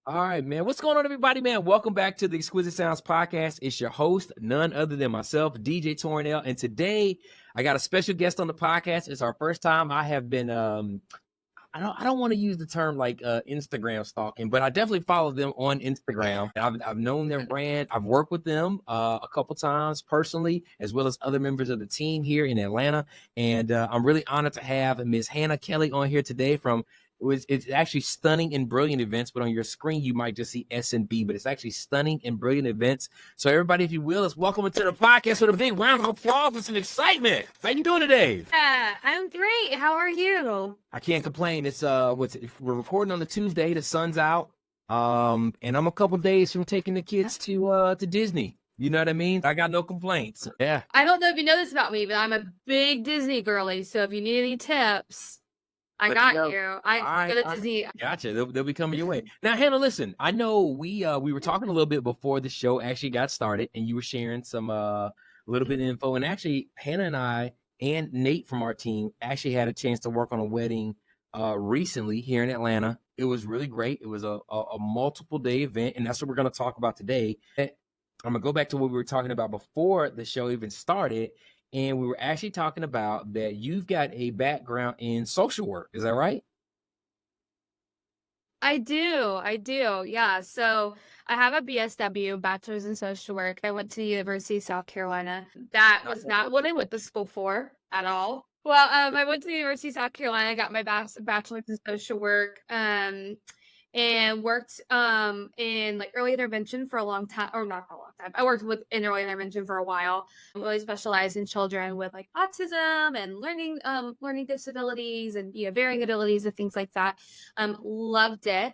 All right, man. What's going on, everybody, man? Welcome back to the Exquisite Sounds Podcast. It's your host, none other than myself, DJ Toryn L. And today, I got a special guest on the podcast. It's our first time. I have been, I don't want to use the term like Instagram stalking, but I definitely follow them on Instagram. I've known their brand. I've worked with them a couple times personally, as well as other members of the team here in Atlanta. And I'm really honored to have Ms. Hannah Kelly on here today from it's actually Stunning and Brilliant Events, but on your screen you might just see S&B, but it's actually Stunning and Brilliant Events. So everybody, if you will, let's welcome to the podcast with a big round of applause and some excitement. How you doing today? I'm great. How are you? I can't complain. It's we're recording on the Tuesday. The sun's out, and I'm a couple days from taking the kids to Disney. You know what I mean? I got no complaints. Yeah. I don't know if you know this about me, but I'm a big Disney girly. So if you need any tips, I got you. I go to Disney. Gotcha. They'll be coming your way. Now, Hannah, listen. I know we were talking a little bit before the show actually got started, and you were sharing some little bit of info. And actually, Hannah and I and Nate from our team actually had a chance to work on a wedding recently here in Atlanta. It was really great. It was a multiple day event, and that's what we're going to talk about today. I'm going to go back to what we were talking about before the show even started. And we were actually talking about that you've got a background in social work. Is that right? I do. Yeah. So I have a BSW, Bachelor's in Social Work. I went to the University of South Carolina. That was not what I went to school for at all. Well, I went to the University of South Carolina, got my bachelor's in social work, and worked in like early intervention for a long time, or not for a long time. I worked in early intervention for a while. I really specialized in children with like autism and learning disabilities and varying abilities and things like that. Loved it.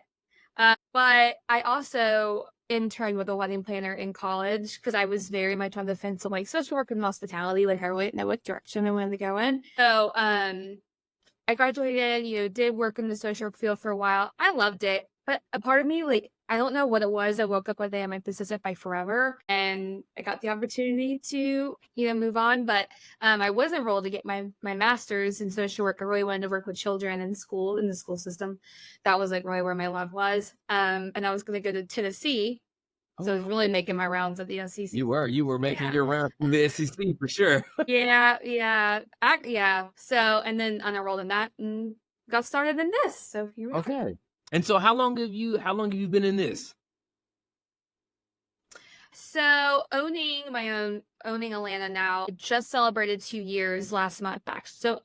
But I also interned with a wedding planner in college because I was very much on the fence of like social work and hospitality. Like I really didn't know what direction I wanted to go in. So I graduated, did work in the social work field for a while. I loved it. But a part of me, like, I don't know what it was. I woke up one day and like, this isn't my forever. And I got the opportunity to, move on. But I was enrolled to get my master's in social work. I really wanted to work with children in the school system. That was like really where my love was. And I was going to go to Tennessee. So I was really making my rounds at the SEC. You were making your rounds from the SEC for sure. Yeah. So, and then I enrolled in that and got started in this. So here we are. Okay. And so how long have you been in this? So owning Atlanta now, I just celebrated 2 years last month back. So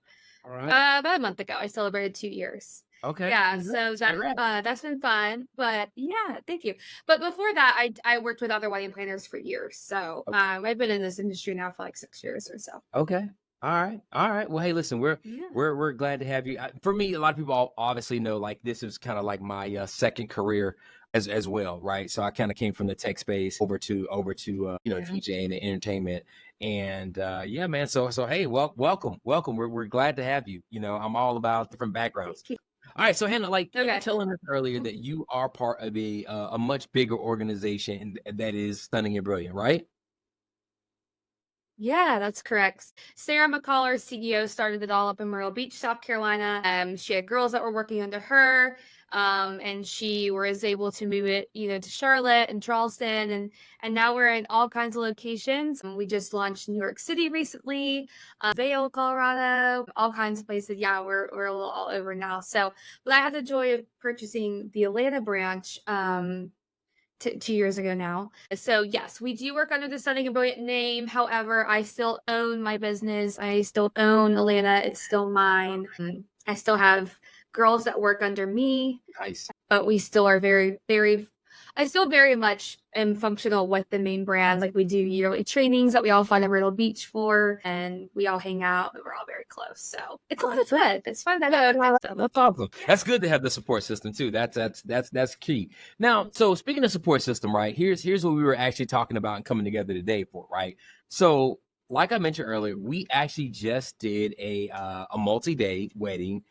all right. About a month ago, I celebrated 2 years. Okay. Yeah, so that's been fun. But yeah, thank you. But before that, I worked with other wedding planners for years. So okay. I've been in this industry now for like 6 years or so. Okay. All right. Well, hey, listen, we're glad to have you. For me, a lot of people obviously know like this is kind of like my second career as well, right? So I kind of came from the tech space over to DJ and entertainment. And yeah, man. So hey, welcome. We're glad to have you. I'm all about different backgrounds. All right, so Hannah, you were telling us earlier that you are part of a much bigger organization that is Stunning and Brilliant, right? Yeah, that's correct. Sarah McCall, our CEO, started it all up in Myrtle Beach, South Carolina. She had girls that were working under her, and she was able to move it, to Charlotte and Charleston, and now we're in all kinds of locations. We just launched New York City recently, Vail, Colorado, all kinds of places. Yeah, we're a little all over now. So, but I had the joy of purchasing the Atlanta branch 2 years ago now. So yes, we do work under the Stunning and Brilliant name. However, I still own my business. I still own Atlanta. It's still mine. I still have girls that work under me. Nice. But we still are very, very, I still very much am functional with the main brand. Like we do yearly trainings that we all fly to Myrtle Beach for, and we all hang out. And we're all very close. So it's a lot of fun. It's fun. That's awesome. That's good to have the support system too. That's key. Now, so speaking of support system, right? Here's what we were actually talking about and coming together today for, right? So like I mentioned earlier, we actually just did a multi-day wedding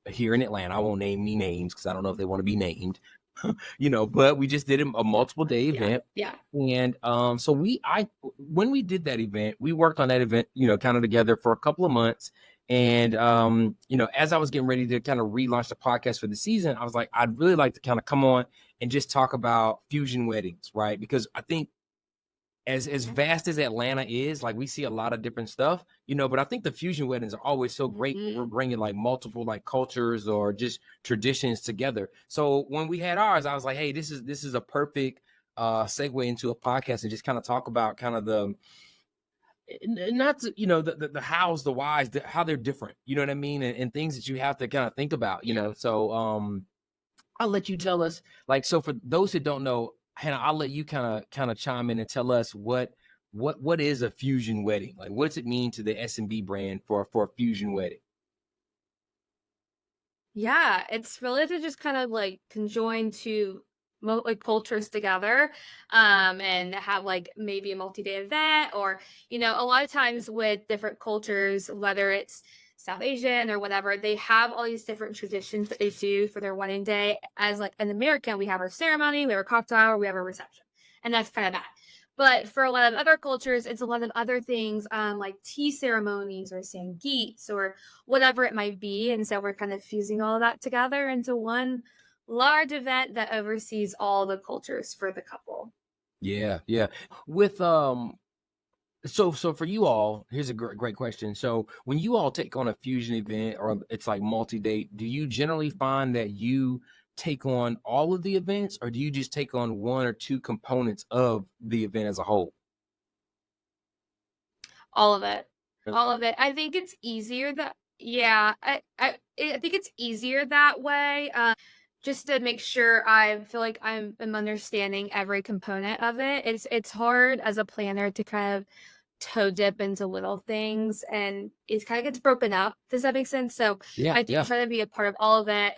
here in Atlanta. I won't name any names because I don't know if they want to be named. But we just did a multiple day event. Yeah. And so when we did that event, we worked on that event, kind of together for a couple of months. And as I was getting ready to kind of relaunch the podcast for the season, I was like, I'd really like to kind of come on and just talk about fusion weddings, right? Because I think as vast as Atlanta is, like we see a lot of different stuff, but I think the fusion weddings are always so great. We're bringing like multiple like cultures or just traditions together. So when we had ours, I was like, hey, this is a perfect segue into a podcast and just kind of talk about kind of the not to, the hows, the whys, how they're different, you know what I mean, and things that you have to kind of think about, so I'll let you tell us, like, so for those who don't know, Hannah, I'll let you kind of chime in and tell us what is a fusion wedding, like what does it mean to the S&B brand for a fusion wedding? Yeah, it's really to just kind of like conjoin two like cultures together, and have like maybe a multi-day event, or a lot of times with different cultures, whether it's South Asian or whatever, they have all these different traditions that they do for their wedding day. As like an American, we have our ceremony, we have our cocktail hour, we have our reception, and that's kind of that. But for a lot of other cultures, it's a lot of other things, like tea ceremonies or sangeets or whatever it might be. And so we're kind of fusing all of that together into one large event that oversees all the cultures for the couple. Yeah. With so for you all, here's a great question. So when you all take on a fusion event or it's like multi-date, do you generally find that you take on all of the events, or do you just take on one or two components of the event as a whole? All of it. All of it. I think it's easier that, yeah, I think it's easier that way. Just to make sure I feel like I'm understanding every component of it. It's hard as a planner to kind of toe dip into little things, and it kind of gets broken up. Does that make sense? So I do try to be a part of all of it.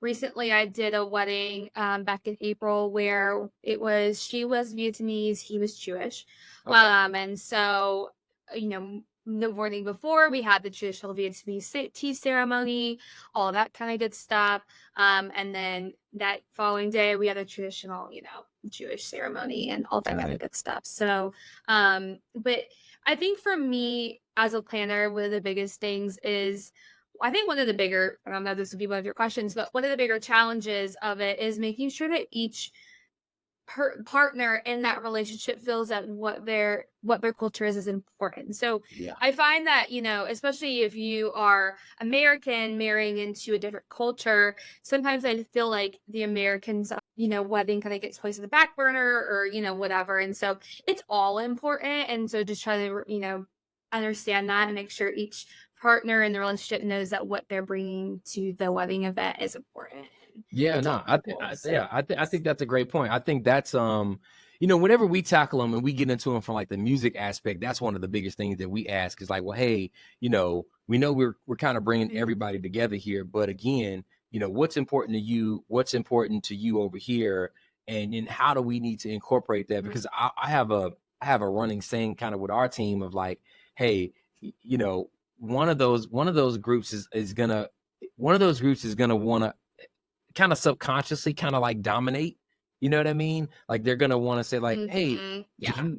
Recently I did a wedding back in April where she was Vietnamese, he was Jewish. Okay. And so the morning before, we had the traditional Vietnamese tea ceremony, all of that kind of good stuff. And then that following day, we had a traditional, Jewish ceremony and all that kind of good stuff. So, but I think for me as a planner, one of the biggest things is, I think one of the bigger, I don't know if this would be one of your questions, but one of the bigger challenges of it is making sure that each partner in that relationship feels that what their culture is important. So I find that, especially if you are American marrying into a different culture, sometimes I feel like the Americans, wedding kind of gets placed in the back burner or, whatever. And so it's all important. And so just try to, understand that and make sure each partner in the relationship knows that what they're bringing to the wedding event is important. Yeah, no, I think that's a great point. I think that's whenever we tackle them and we get into them from like the music aspect, that's one of the biggest things that we ask is like, well, hey, we know we're kind of bringing everybody together here, but again, what's important to you? What's important to you over here? And then how do we need to incorporate that? Because I have a running saying kind of with our team of like, hey, one of those groups is gonna want to kind of subconsciously kind of like dominate, you know what I mean? Like they're gonna want to say like, hey,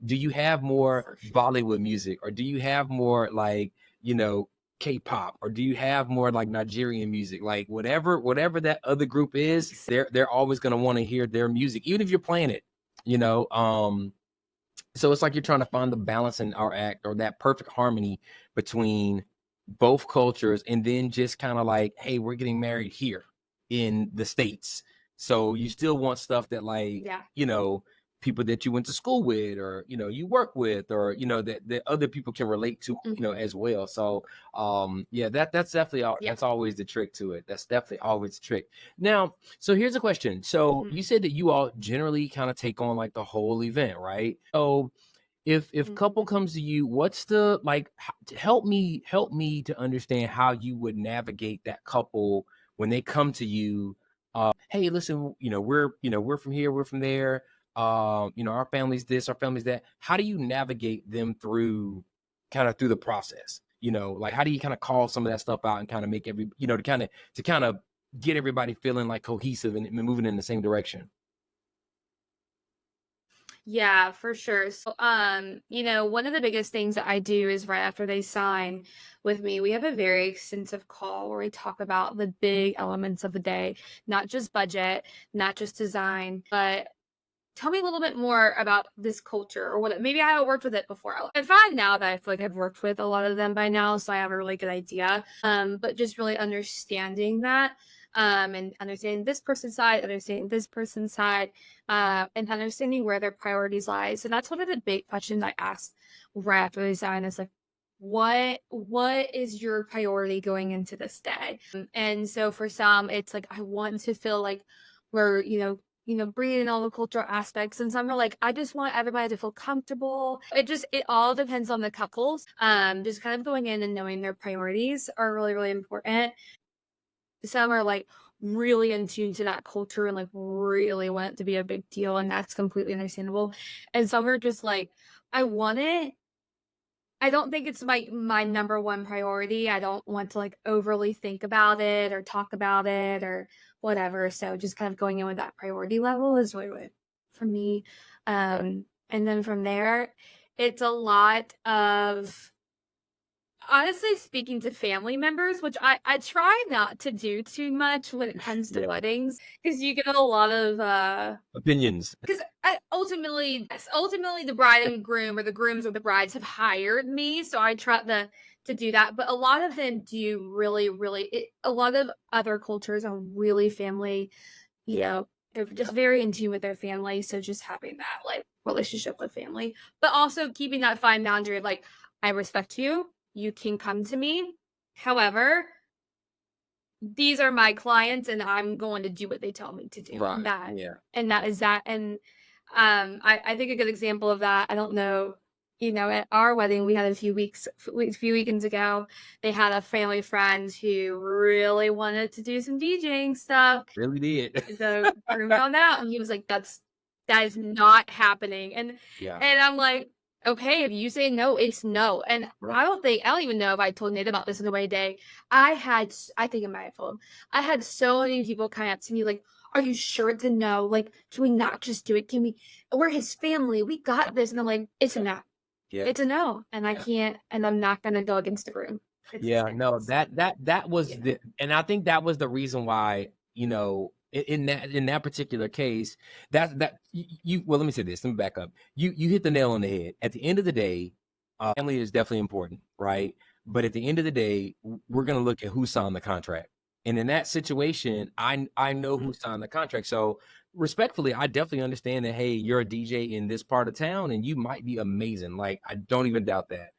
do you have more Bollywood music, or do you have more like K-pop, or do you have more like Nigerian music? Like whatever that other group is, they're always gonna want to hear their music, even if you're playing it, so it's like you're trying to find the balance in our act, or that perfect harmony between both cultures, and then just kind of like, hey, we're getting married here in the States. So you still want stuff that like, people that you went to school with, or, you work with, or, that other people can relate to, as well. So, that's definitely, that's always the trick to it. That's definitely always the trick. Now, so here's a question. So you said that you all generally kind of take on like the whole event, right? So if couple comes to you, what's the, like, help me to understand how you would navigate that couple when they come to you. Hey, listen, we're from here, we're from there. Our family's this, our family's that. How do you navigate them through the process? Like how do you kind of call some of that stuff out and kind of make to kind of get everybody feeling like cohesive and moving in the same direction? Yeah, for sure. So, one of the biggest things that I do is right after they sign with me, we have a very extensive call where we talk about the big elements of the day, not just budget, not just design, but tell me a little bit more about this culture or what maybe I haven't worked with it before. I find now that I feel like I've worked with a lot of them by now, so I have a really good idea. But just really understanding that, and understanding this person's side, understanding this person's side, and understanding where their priorities lie. So that's one of the big questions I asked right after they sign is like, what is your priority going into this day? And so for some, it's like I want to feel like we're, bringing in all the cultural aspects. And some are like, I just want everybody to feel comfortable. It all depends on the couples. Just kind of going in and knowing their priorities are really, really important. Some are like really in tune to that culture and like really want it to be a big deal. And that's completely understandable. And some are just like, I want it. I don't think it's my number one priority. I don't want to like overly think about it or talk about it or whatever. So just kind of going in with that priority level is really what for me. And then from there, it's a lot of honestly speaking to family members, which I try not to do too much when it comes to weddings, because you get a lot of Opinions. because ultimately the bride and groom or the grooms or the brides have hired me, so I try to do that. But a lot of them do really, really. A lot of other cultures are really family. They're just very in tune with their family. So just having that like relationship with family, but also keeping that fine boundary of like, I respect you. You can come to me. However, these are my clients and I'm going to do what they tell me to do. Right. And that is that. And I think a good example of that, I don't know, at our wedding, we had a few weekends ago, they had a family friend who really wanted to do some DJing stuff. Really did. The groom found out and he was like, that is not happening. And I'm like, okay, if you say no, it's no. And I don't even know if I told Nate about this in the wedding day. I think I might have told him. I had so many people come up to me like, are you sure it's a no? Like, can we not just do it? We're his family. We got this. And I'm like, it's a no. Yeah. It's a no. And I can't, and I'm not going to go against the groom. That was and I think that was the reason why, in that particular case, well, let me say this. Let me back up. You hit the nail on the head. At the end of the day, family is definitely important, right? But at the end of the day, we're going to look at who signed the contract. And in that situation, I know who signed the contract. So respectfully, I definitely understand that, hey, you're a DJ in this part of town and you might be amazing. Like, I don't even doubt that,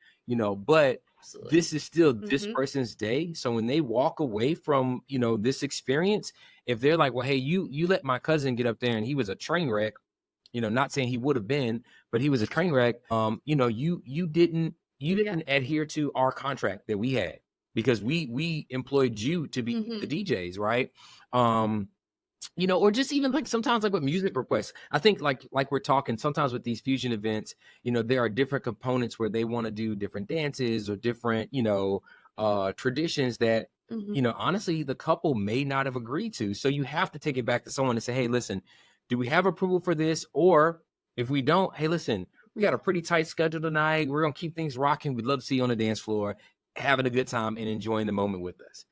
but absolutely, this is still this person's day. So when they walk away from, this experience, if they're like, well, hey, you let my cousin get up there and he was a train wreck, not saying he would have been, but he was a train wreck. You didn't adhere to our contract that we had because we employed you to be the DJs, right? Or just even like sometimes like with music requests, I think like we're talking sometimes with these fusion events, there are different components where they want to do different dances or different, traditions that, honestly, the couple may not have agreed to. So you have to take it back to someone and say, hey, listen, do we have approval for this? Or if we don't, hey, listen, we got a pretty tight schedule tonight. We're going to keep things rocking. We'd love to see you on the dance floor, having a good time and enjoying the moment with us,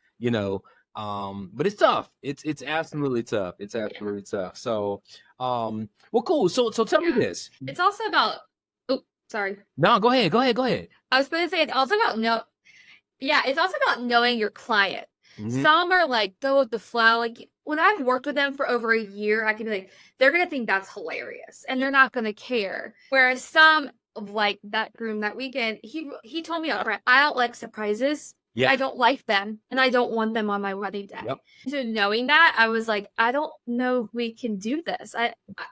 but it's tough. It's absolutely tough. It's absolutely tough. So, well, cool. So tell me this. It's also about, sorry. No, go ahead. I was going to say, it's also about it's also about knowing your client. Some are like, go with the flow. Like when I've worked with them for over a year, I can be like, they're going to think that's hilarious and they're not going to care. Whereas some like that groom that weekend, he told me upfront, I don't like surprises. Yeah. I don't like them and I don't want them on my wedding day. Yep. So knowing that, I was like, I don't know if we can do this.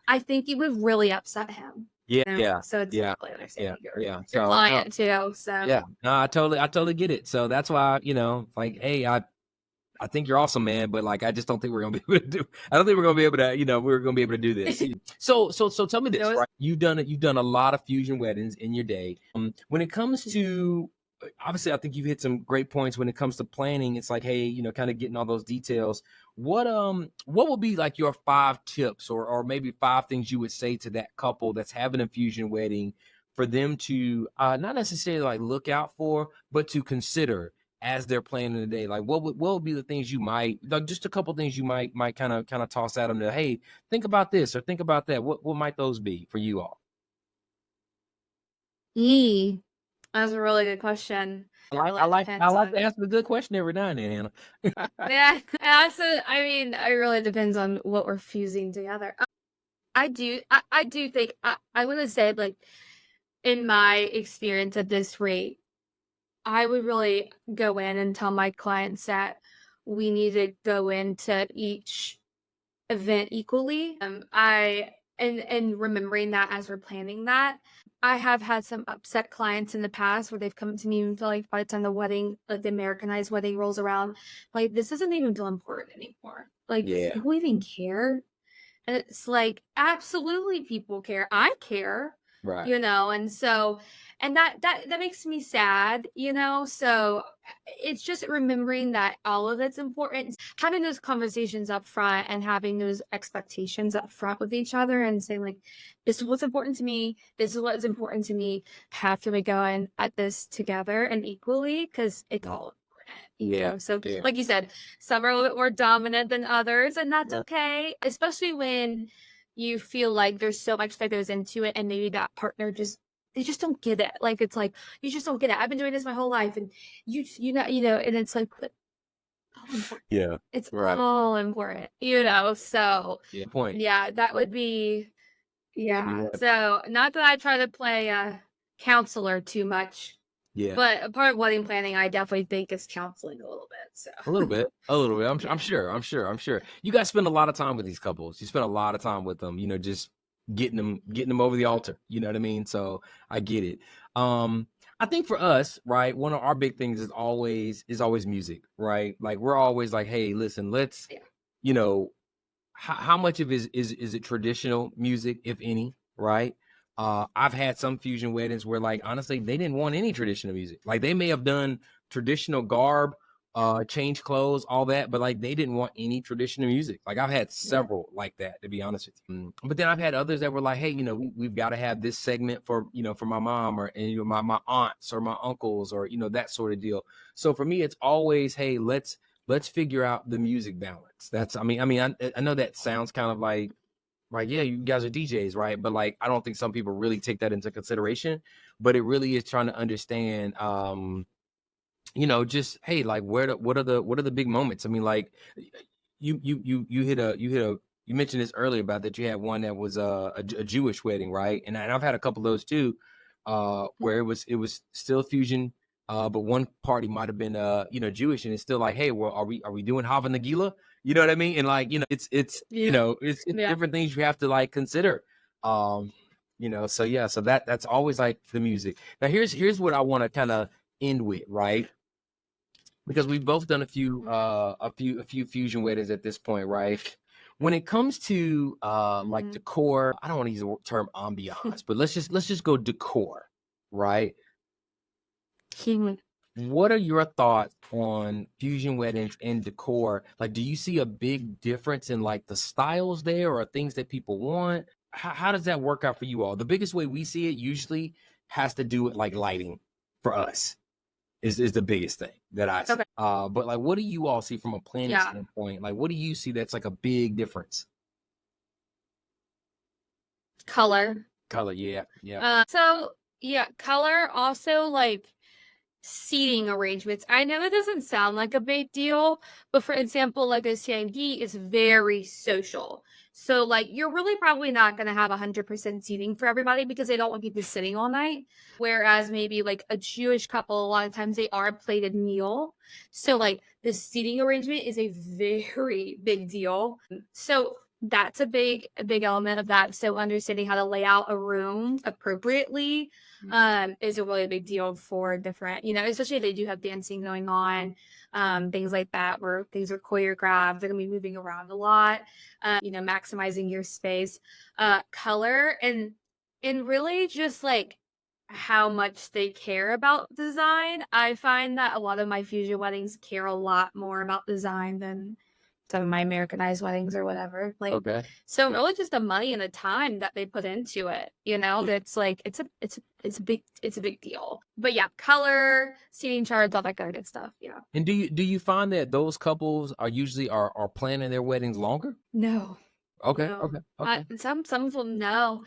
I think it would really upset him. Yeah. So it's really understanding your so, client too. So yeah, no, I totally get it. So that's why, like, hey, I think you're awesome, man. But like, I just don't think we're gonna be able to do. I don't think we're gonna be able to, we're gonna be able to do this. So tell me this, right? You've done a lot of fusion weddings in your day. When it comes to obviously I think you hit some great points when it comes to planning. It's like, hey, kind of getting all those details. What would be like your 5 tips or maybe 5 things you would say to that couple that's having a fusion wedding for them to not necessarily like look out for, but to consider as they're planning the day? Like what would be the things you might, like, just a couple things you might kind of toss at them to, hey, think about this or think about that. What might those be for you all? That's a really good question. I like to ask a good question every now and then, Hannah. Yeah, also, I mean, it really depends on what we're fusing together. I do think I want to say, like, in my experience at this rate, I would really go in and tell my clients that we need to go into each event equally. And remembering that as we're planning that. I have had some upset clients in the past where they've come to me and feel like by the time the wedding, like the Americanized wedding rolls around, like this doesn't even feel important anymore. Like, do Yeah, people even care? And it's like, absolutely people care. I care, right. and so, and that makes me sad, so it's just remembering that all of it's important, having those conversations up front and having those expectations up front with each other and saying, like, this is what's important to me. This is what's important to me. How can we go in at this together and equally? Because it's all Yeah, so yeah, like you said, some are a little bit more dominant than others, and that's okay, especially when you feel like there's so much that goes into it and maybe that partner they just don't get it. Like, it's like, you just don't get it. I've been doing this my whole life, and and it's like, but all important. yeah. It's Right. all important, so Yeah. Point. yeah, that would be, yeah. Yeah. So not that I try to play a counselor too much, Yeah. but a part of wedding planning, I definitely think, is counseling a little bit. So A little bit. A little bit. I'm yeah. sure. I'm sure. You guys spend a lot of time with these couples. You spend a lot of time with them. Just getting them over the altar. You know what I mean? So I get it. I think for us, right, one of our big things is always music, right? Like, we're always like, hey, listen, let's, Yeah. you know, how much of it is it traditional music, if any, right? I've had some fusion weddings where, like, honestly, they didn't want any traditional music. Like, they may have done traditional garb, change clothes, all that, but like they didn't want any traditional music. Like, I've had several like that, to be honest with you. But then I've had others that were like, hey, we've got to have this segment for for my mom or my aunts or my uncles or that sort of deal. So for me, it's always, hey, let's figure out the music balance. That's, I know that sounds kind of like, yeah, you guys are DJs, right? But like, I don't think some people really take that into consideration. But it really is trying to understand, just, hey, like, what are the big moments? I mean, like, you mentioned this earlier about that you had one that was a Jewish wedding, right? And I've had a couple of those too, where it was still fusion, but one party might have been Jewish, and it's still like, hey, well, are we doing Hava Nagila? You know what I mean? And like, it's Yeah. it's Yeah. different things you have to like consider. So yeah, so that's always like the music. Now here's what I want to kind of end with, right? Because we've both done a few fusion weddings at this point, right? When it comes to like decor, I don't want to use the term ambiance, but let's just go decor, right? What are your thoughts on fusion weddings and decor? Like, do you see a big difference in like the styles there or things that people want? How does that work out for you all? The biggest way we see it usually has to do with like lighting for us. Is the biggest thing that I see. Okay. But like, what do you all see from a planning Yeah. standpoint? Like, what do you see that's like a big difference? Color. Color, yeah. So yeah, color, also like seating arrangements. I know it doesn't sound like a big deal, but for example, like a CMD is very social. So like, you're really probably not going to have 100% seating for everybody because they don't want people sitting all night. Whereas maybe like a Jewish couple, a lot of times they are a plated meal. So like the seating arrangement is a very big deal. So that's a big element of that. So understanding how to lay out a room appropriately is a really big deal for different, especially if they do have dancing going on, things like that, where things are choreographed, they're gonna be moving around a lot, maximizing your space, color, and really just like how much they care about design. I find that a lot of my fusion weddings care a lot more about design than some of my Americanized weddings or whatever. Like, Okay. so really just the money and the time that they put into it, that's like, it's a big deal. But yeah, color, seating charts, all that kind of good stuff. Yeah. And do you find that those couples are usually are planning their weddings longer? No. Okay. No. Okay. Some of them, no.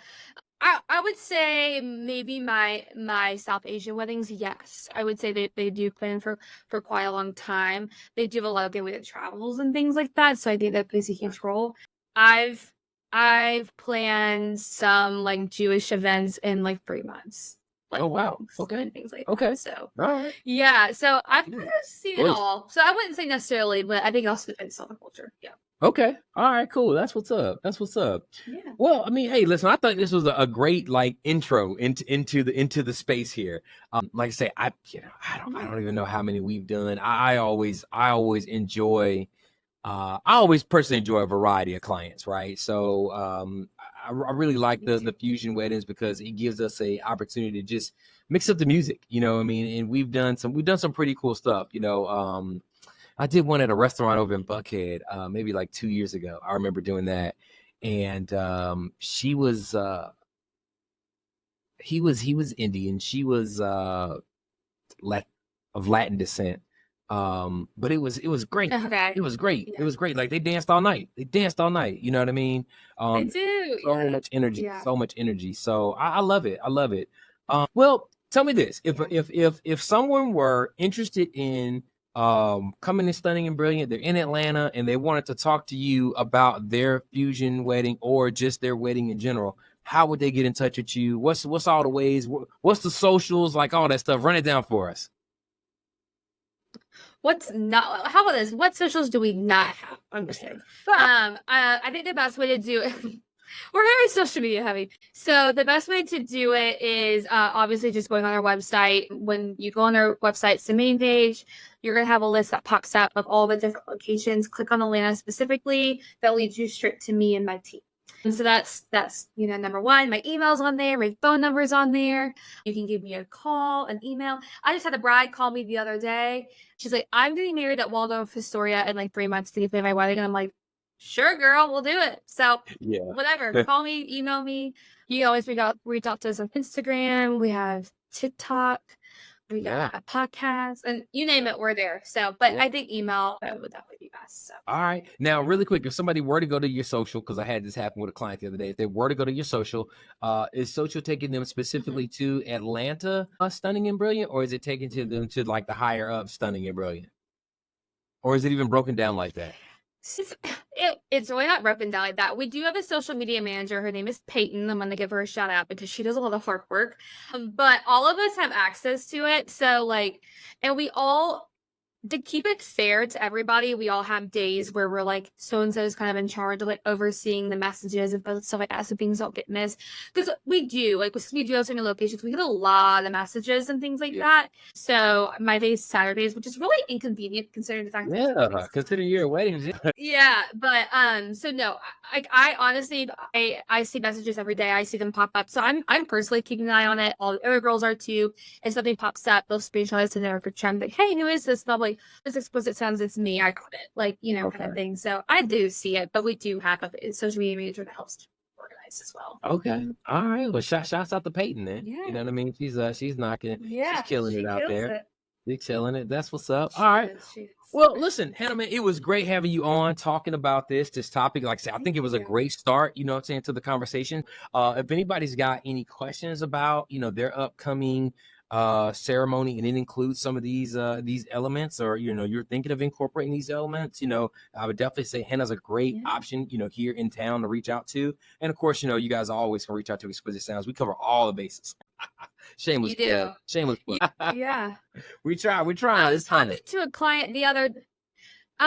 I would say maybe my South Asian weddings, yes. I would say they do plan for quite a long time. They do have a lot of good with travels and things like that, so I think that plays a huge role. I've planned some like Jewish events in like 3 months. Like, Oh wow. Okay. and things like Okay. that. So All right. yeah, so I've kind of seen it Good. all. So I wouldn't say necessarily, but I think it also depends on the culture. Yeah. Okay. All right. Cool. That's what's up. That's what's up. Yeah. Well, I mean, hey, listen. I thought this was a great like intro into the space here. Like I say, I don't even know how many we've done. I always enjoy. I always personally enjoy a variety of clients, right? So I really like the fusion weddings because it gives us a opportunity to just mix up the music. You know, what I mean, and we've done some pretty cool stuff. You know, I did one at a restaurant over in Buckhead, maybe like 2 years ago. I remember doing that, and she was he was Indian. She was of Latin descent. But it was great. Okay. It was great. Yeah. It was great. Like they danced all night. You know what I mean? I do. So much energy. Yeah. So much energy. So I love it. I love it. Well, tell me this: if someone were interested in coming in Stunning and Brilliant, they're in Atlanta and they wanted to talk to you about their fusion wedding or just their wedding in general, how would they get in touch with you? What's all the ways? What's the socials? Like all that stuff. Run it down for us. How about this? What socials do we not have? I'm just kidding. I think the best way to do it, we're very social media heavy. So the best way to do it is obviously just going on our website. When you go on our website, it's the main page. You're going to have a list that pops up of all the different locations. Click on Atlanta specifically. That leads you straight to me and my team. And so that's number one. My email's on there. My phone number's on there. You can give me a call, an email. I just had a bride call me the other day. She's like, I'm getting married at Waldorf Astoria in like 3 months to get my wedding. And I'm like, sure, girl, we'll do it. So Yeah. whatever. Call me, email me. You can always reach out to us on Instagram. We have TikTok. We got a podcast, and you name it, we're there. So, but I think email would definitely be best. So. All right. Now, really quick, if somebody were to go to your social, because I had this happen with a client the other day, if they were to go to your social, is social taking them specifically to Atlanta Stunning and Brilliant, or is it taking them to like the higher up Stunning and Brilliant? Or is it even broken down like that? It's really not broken down like that. We do have a social media manager. Her name is Peyton. I'm going to give her a shout out because she does a lot of hard work. But all of us have access to it. So and we all, to keep it fair to everybody, we all have days where we're like, so-and-so is kind of in charge of like overseeing the messages and stuff like that so things don't get missed. Because we do have so many locations, we get a lot of messages and things like that. So my days, Saturdays, which is really inconvenient considering the fact that consider your weddings. Yeah, but so no, I honestly I see messages every day. I see them pop up. So I'm personally keeping an eye on it. All the other girls are too. If something pops up, they'll screenshot it to their group chat, like, hey, who is this? And I'm like, this Exquisite Sounds, it's me. I got it. Kind of thing. So I do see it, but we do have a social media manager that helps organize as well. Okay. All right. Well, shouts out to Peyton then. Yeah. You know what I mean? She's knocking. Yeah. She's killing it out there. She's killing it. That's what's up. All right. She is. Well, listen, Hannah, man, it was great having you on talking about this topic. Like I said, I think it was a great start, you know what I'm saying, to the conversation. If anybody's got any questions about, their upcoming ceremony, and it includes some of these elements, or you're thinking of incorporating these elements, I would definitely say Hannah's a great option, here in town to reach out to. And of course, you guys always can reach out to Exquisite Sounds. We cover all the bases. Shameless. You do. Shameless. Yeah. We're trying. It's fun. I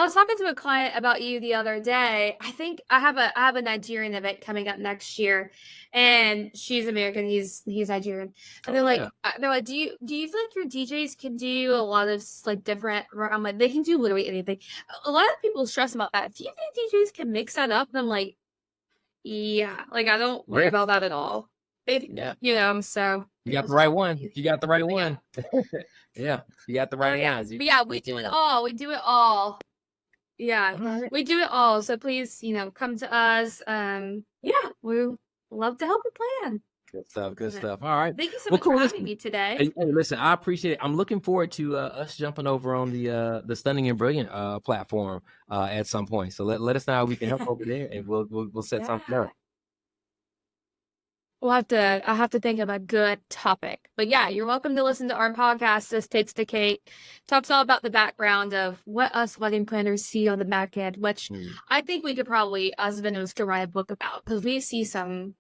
was talking to a client about you the other day. I think I have a Nigerian event coming up next year, and she's American. He's Nigerian. And they're like, do you feel like your DJs can do a lot of like different? I'm like, they can do literally anything. A lot of people stress about that. Do you think DJs can mix that up? And I'm like, yeah, like I don't worry about that at all. So you got the right one. You got the right one. Yeah, you got the right ones. But yeah, we do it all. We do it all. Yeah, right. we do it all. So please, come to us. We love to help you plan. Good stuff. Good stuff. All right. Thank you so much for having me today. Hey, listen, I appreciate it. I'm looking forward to us jumping over on the Stunning and Brilliant platform at some point. So let us know how we can help over there, and we'll set something up. I have to think of a good topic. But yeah, you're welcome to listen to our podcast. This Takes to Kate talks all about the background of what us wedding planners see on the back end, which I think we could probably, us vendors, could write a book about, because we see some.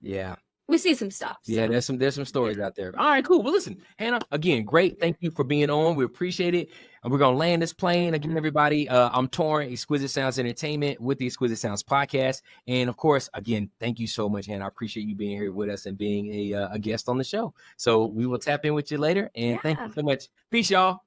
Yeah. We see some stuff. So. Yeah, there's some stories out there. All right, cool. Well, listen, Hannah, again, great. Thank you for being on. We appreciate it. And we're going to land this plane. Again, everybody, I'm Toryn, Exquisite Sounds Entertainment with the Exquisite Sounds Podcast. And, of course, again, thank you so much, Hannah. I appreciate you being here with us and being a guest on the show. So we will tap in with you later. And thank you so much. Peace, y'all.